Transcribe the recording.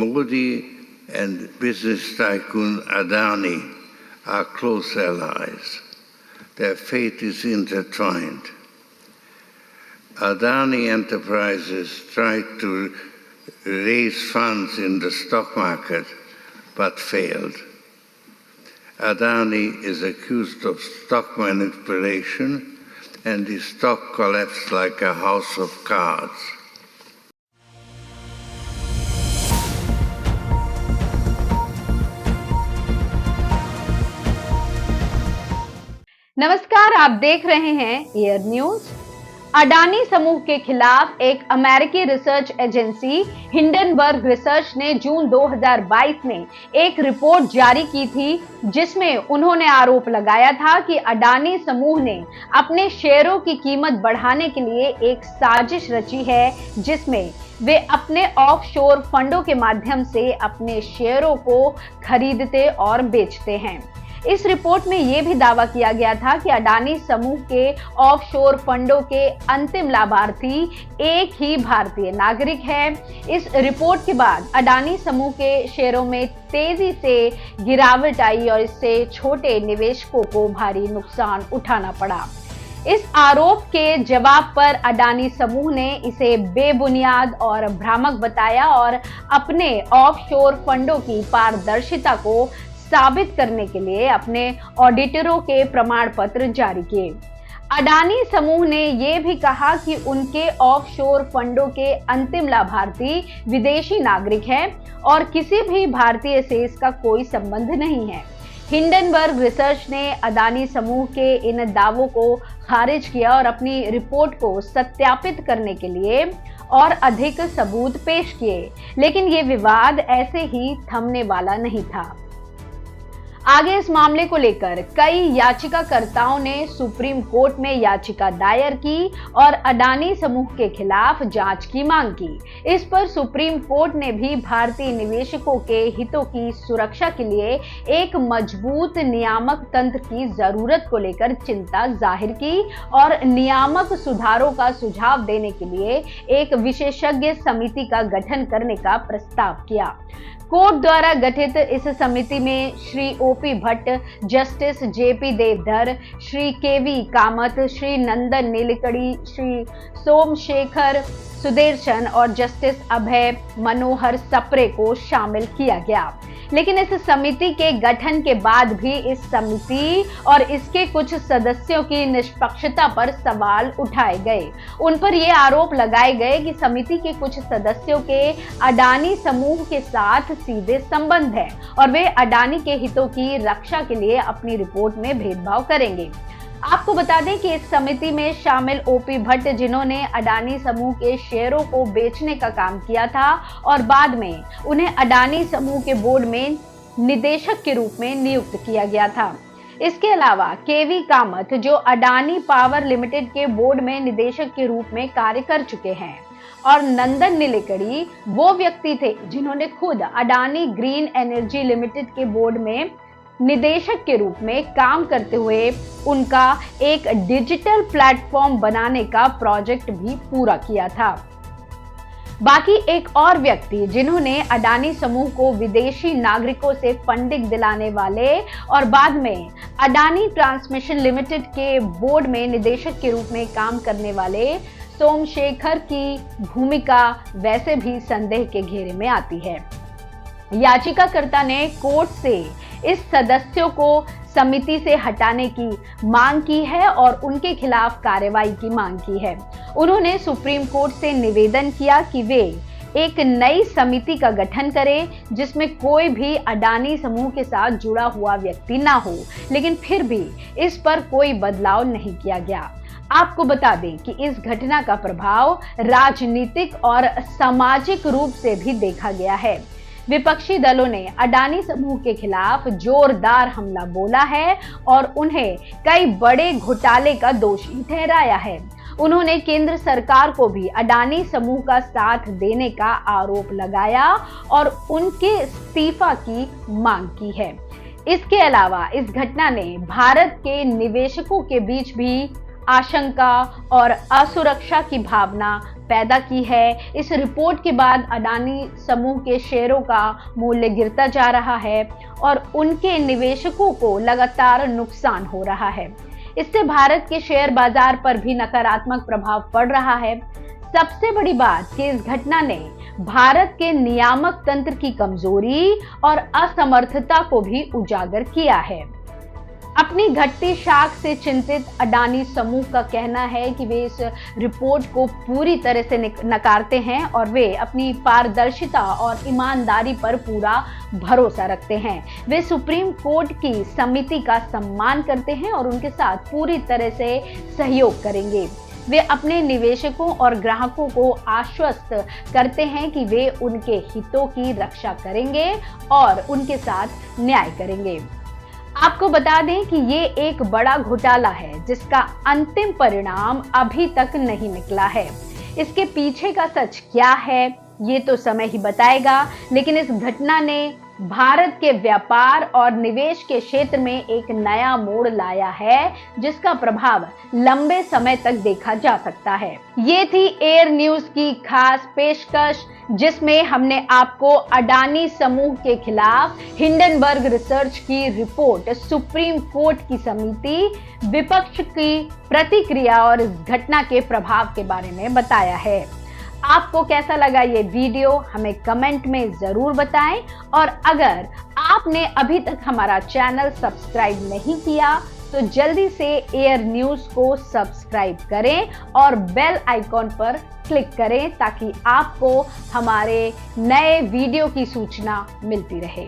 Modi and business tycoon Adani are close allies. Their fate is intertwined. Adani Enterprises tried to raise funds in the stock market but failed. Adani is accused of stock manipulation and his stock collapsed like a house of cards. नमस्कार, आप देख रहे हैं air news. Adani समूह के खिलाफ एक अमेरिकी रिसर्च एजेंसी हिंडनबर्ग रिसर्च ने जून 2022 में एक रिपोर्ट जारी की थी, जिसमें उन्होंने आरोप लगाया था कि अडानी समूह ने अपने शेयरों की कीमत बढ़ाने के लिए एक साजिश रची है, जिसमें वे अपने ऑफशोर फंडों के माध्यम से अपने शेयरों को खरीदते और बेचते हैं। इस रिपोर्ट में यह भी दावा किया गया था कि अडानी समूह के ऑफशोर फंडों के अंतिम लाभार्थी एक ही भारतीय नागरिक है। इस रिपोर्ट के बाद अडानी समूह के शेयरों में तेजी से गिरावट आई और इससे छोटे निवेशकों को भारी नुकसान उठाना पड़ा। इस आरोप के जवाब पर अडानी समूह ने इसे बेबुनियाद और भ्रामक बताया और अपने ऑफशोर फंडों की पारदर्शिता को साबित करने के लिए अपने ऑडिटरों के प्रमाण पत्र जारी किए। अडानी समूह ने यह भी कहा कि उनके ऑफशोर फंडों के अंतिम लाभार्थी विदेशी नागरिक हैं और किसी भी भारतीय से इसका कोई संबंध नहीं है। हिंडनबर्ग रिसर्च ने अडानी समूह के इन दावों को खारिज किया और अपनी रिपोर्ट को सत्यापित करने के लिए और अधिक सबूत पेश किए, लेकिन ये विवाद ऐसे ही थमने वाला नहीं था। आगे इस मामले को लेकर कई याचिकाकर्ताओं ने सुप्रीम कोर्ट में याचिका दायर की और अडानी समूह के खिलाफ जांच की मांग की। इस पर सुप्रीम कोर्ट ने भी भारतीय निवेशकों के हितों की सुरक्षा के लिए एक मजबूत नियामक तंत्र की जरूरत को लेकर चिंता जाहिर की और नियामक सुधारों का सुझाव देने के लिए एक विशेषज्ञ समिति का गठन करने का प्रस्ताव किया। कोर्ट द्वारा गठित इस समिति में Shri OP Bhatt, justice JP Deodhar, Shri KV Kamath, Shri Nandan Nilekani, Shri Somasekhar Sudarshan और जस्टिस अभय मनोहर सप्रे को शामिल किया गया। लेकिन इस समिति के गठन के बाद भी इस समिति और इसके कुछ सदस्यों की निष्पक्षता पर सवाल उठाए गए। उन पर यह आरोप लगाए गए कि समिति के कुछ सदस्यों के अडानी समूह के साथ सीधे संबंध है और वे अडानी के हितों की रक्षा के लिए अपनी रिपोर्ट में भेदभाव करेंगे। आपको बता दें कि इस समिति में शामिल ओपी भट्ट, जिन्होंने अडानी समूह के शेयरों को बेचने का काम किया था और बाद में उन्हें अडानी समूह के बोर्ड में निदेशक के रूप में नियुक्त किया गया था। इसके अलावा केवी कामत, जो अडानी पावर लिमिटेड के बोर्ड में निदेशक के रूप में कार्य कर चुके हैं, और नंदन नीलकड़ी वो व्यक्ति थे जिन्होंने खुद अडानी ग्रीन एनर्जी लिमिटेड के बोर्ड में निदेशक के रूप में काम करते हुए उनका एक डिजिटल प्लेटफॉर्म बनाने का प्रोजेक्ट भी पूरा किया था। बाकी एक और व्यक्ति जिन्होंने अडानी समूह को विदेशी नागरिकों से फंडिंग दिलाने वाले और बाद में अडानी ट्रांसमिशन लिमिटेड के बोर्ड में निदेशक के रूप में काम करने वाले सोमशेखर की भूमिका वैसे भी संदेह के घेरे में आती है। याचिकाकर्ता ने कोर्ट से इस सदस्यों को समिति से हटाने की मांग की है और उनके खिलाफ कार्रवाई की मांग की है। उन्होंने सुप्रीम कोर्ट से निवेदन किया कि वे एक नई समिति का गठन करें जिसमें कोई भी अडानी समूह के साथ जुड़ा हुआ व्यक्ति ना हो, लेकिन फिर भी इस पर कोई बदलाव नहीं किया गया। आपको बता दें कि इस घटना का प्रभाव राजनीतिक और सामाजिक रूप से भी देखा गया है। विपक्षी दलों ने अडानी समूह के खिलाफ जोरदार हमला बोला है और उन्हें कई बड़े घोटाले का दोषी ठहराया है। उन्होंने केंद्र सरकार को भी अडानी समूह का साथ देने का आरोप लगाया और उनके इस्तीफा की मांग की है। इसके अलावा इस घटना ने भारत के निवेशकों के बीच भी आशंका और असुरक्षा की भावना पैदा की है। इस रिपोर्ट के बाद अडानी समूह के शेयरों का मूल्य गिरता जा रहा है और उनके निवेशकों को लगातार नुकसान हो रहा है। इससे भारत के शेयर बाजार पर भी नकारात्मक प्रभाव पड़ रहा है। सबसे बड़ी बात कि इस घटना ने भारत के नियामक तंत्र की कमजोरी और असमर्थता को भी उजागर किया है। अपनी घटती साख से चिंतित अडानी समूह का कहना है कि वे इस रिपोर्ट को पूरी तरह से नकारते हैं और वे अपनी पारदर्शिता और ईमानदारी पर पूरा भरोसा रखते हैं। वे सुप्रीम कोर्ट की समिति का सम्मान करते हैं और उनके साथ पूरी तरह से सहयोग करेंगे। वे अपने निवेशकों और ग्राहकों को आश्वस्त करते हैं कि वे उनके हितों की रक्षा करेंगे और उनके साथ न्याय करेंगे। आपको बता दें कि ये एक बड़ा घोटाला है जिसका अंतिम परिणाम अभी तक नहीं निकला है। इसके पीछे का सच क्या है ये तो समय ही बताएगा, लेकिन इस घटना ने भारत के व्यापार और निवेश के क्षेत्र में एक नया मोड़ लाया है जिसका प्रभाव लंबे समय तक देखा जा सकता है। ये थी एयर न्यूज की खास पेशकश जिसमें हमने आपको अडानी समूह के खिलाफ हिंडनबर्ग रिसर्च की रिपोर्ट, सुप्रीम कोर्ट की समिति, विपक्ष की प्रतिक्रिया और इस घटना के प्रभाव के बारे में बताया है। आपको कैसा लगा ये वीडियो हमें कमेंट में जरूर बताएं और अगर आपने अभी तक हमारा चैनल सब्सक्राइब नहीं किया तो जल्दी से एयर न्यूज को सब्सक्राइब करें और बेल आइकॉन पर क्लिक करें ताकि आपको हमारे नए वीडियो की सूचना मिलती रहे।